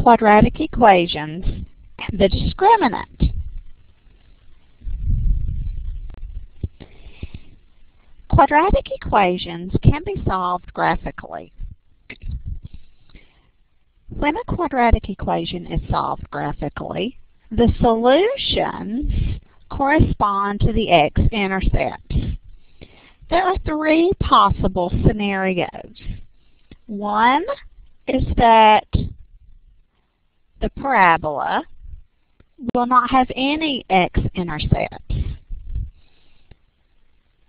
quadratic equations and the discriminant. Quadratic equations can be solved graphically. When a quadratic equation is solved graphically, the solutions correspond to the x-intercepts. There are three possible scenarios. One is that the parabola will not have any x-intercepts.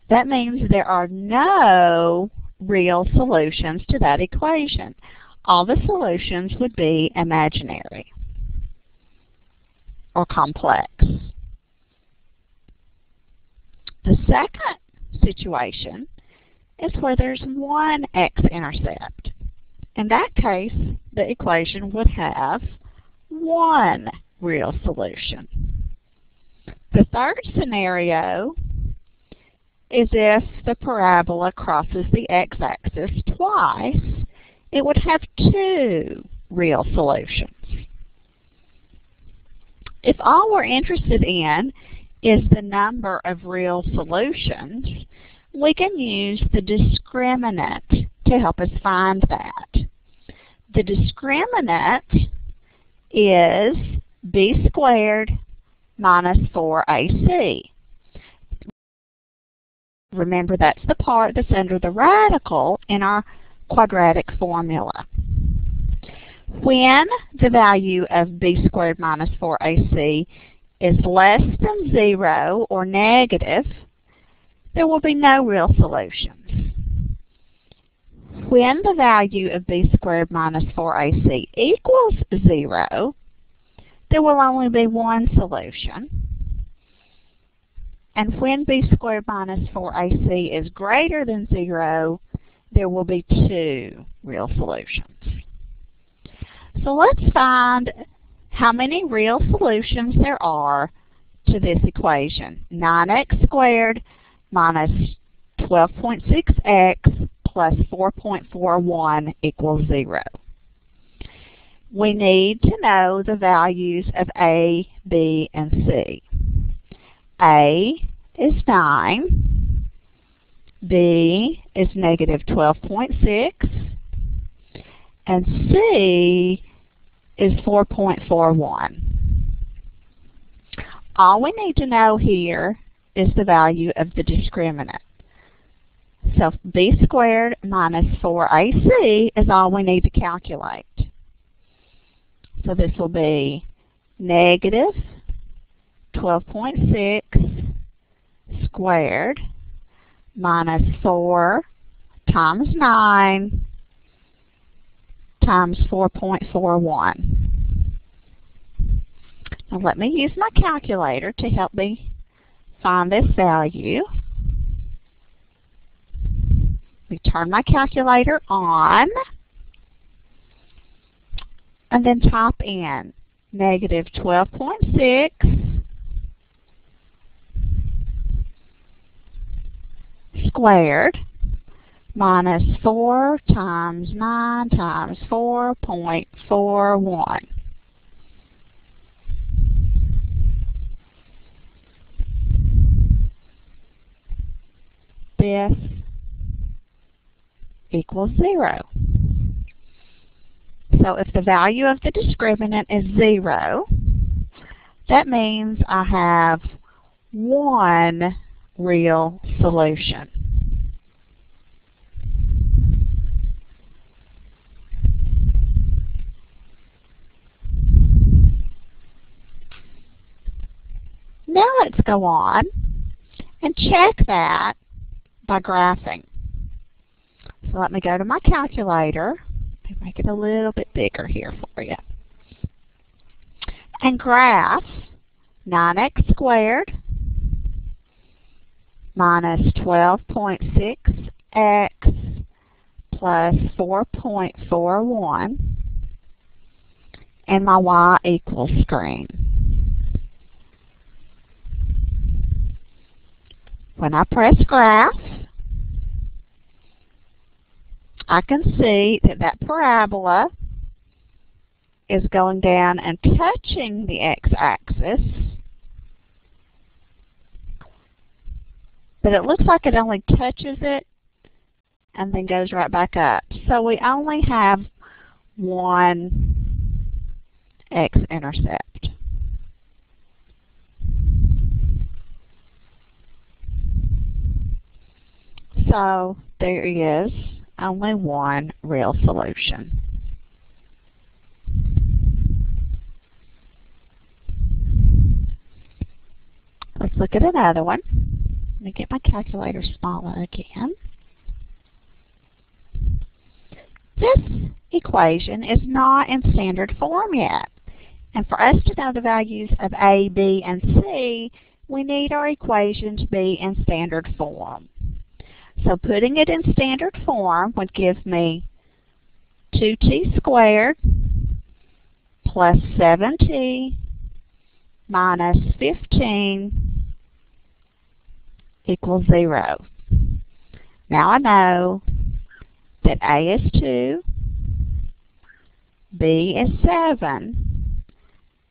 That means there are no real solutions to that equation. All the solutions would be imaginary or complex. The second situation is where there's one x-intercept. In that case, the equation would have one real solution. The third scenario is if the parabola crosses the x-axis twice, it would have two real solutions. If all we're interested in is the number of real solutions, we can use the discriminant to help us find that. The discriminant is b squared minus 4ac. Remember, that's the part that's under the radical in our quadratic formula. When the value of b squared minus 4ac is less than 0 or negative, there will be no real solutions. When the value of b squared minus 4ac equals 0, there will only be one solution. And when b squared minus 4ac is greater than 0, there will be two real solutions. So let's find how many real solutions there are to this equation. 9x squared minus 12.6x plus 4.41 equals 0. We need to know the values of a, b, and c. A is 9, b is negative 12.6, and c is 4.41. All we need to know here is the value of the discriminant. So b squared minus 4ac is all we need to calculate. So this will be negative 12.6 squared minus 4 times 9 times 4.41. Now let me use my calculator to help me find this value. We turn my calculator on and then type in negative 12.6 squared minus 4 times 9 times 4.41. This equals 0. So if the value of the discriminant is 0, that means I have one real solution. Now let's go on and check that by graphing. So let me go to my calculator and make it a little bit bigger here for you. And graph 9x squared minus 12.6x plus 4.41 and my y equals screen. When I press graph, I can see that that parabola is going down and touching the x-axis, but it looks like it only touches it and then goes right back up. So we only have one x-intercept. So there is only one real solution. Let's look at another one. Let me get my calculator smaller again. This equation is not in standard form yet. And for us to know the values of A, B, and C, we need our equation to be in standard form. So putting it in standard form would give me 2t squared plus 7t minus 15 equals 0. Now I know that A is 2, B is 7,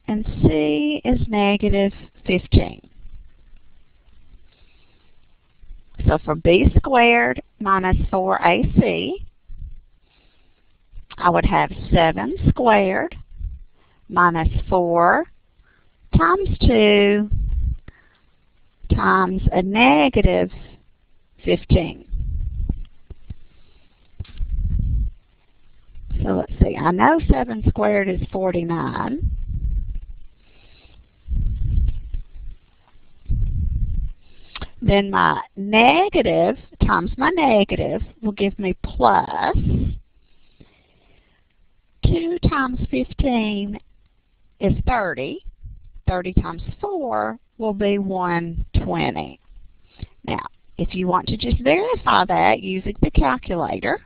and C is negative 15. So for B squared minus 4AC, I would have 7 squared minus 4 times 2 times a negative 15. So let's see, I know 7 squared is 49. Then my negative times my negative will give me plus 2 times 15 is 30. 30 times 4 will be 120. Now, if you want to just verify that using the calculator,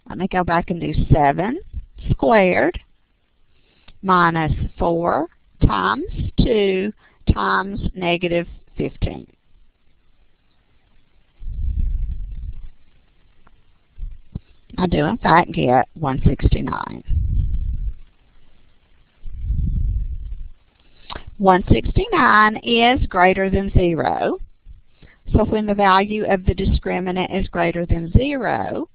let me go back and do 7 squared minus 4 times 2 times negative 15. I do in fact get 169. 169 is greater than 0. So when the value of the discriminant is greater than 0,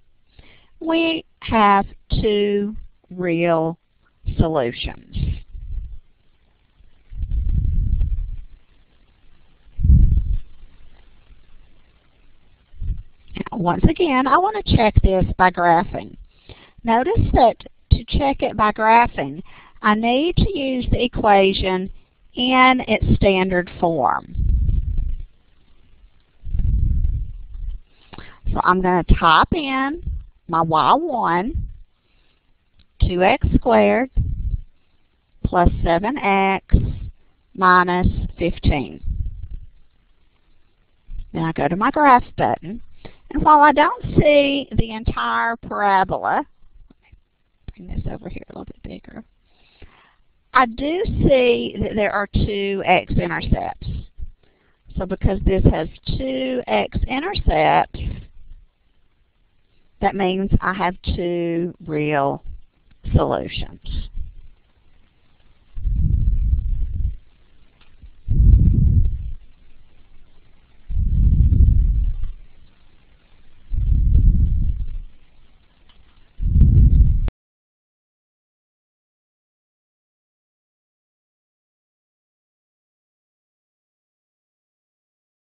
we have two real solutions. Now, once again, I want to check this by graphing. Notice that to check it by graphing, I need to use the equation in its standard form. So I'm going to type in my y1, 2x squared plus 7x minus 15. Then I go to my graph button, and while I don't see the entire parabola, bring this over here a little bit bigger, I do see that there are two x-intercepts. So because this has two x-intercepts, that means I have two real solutions.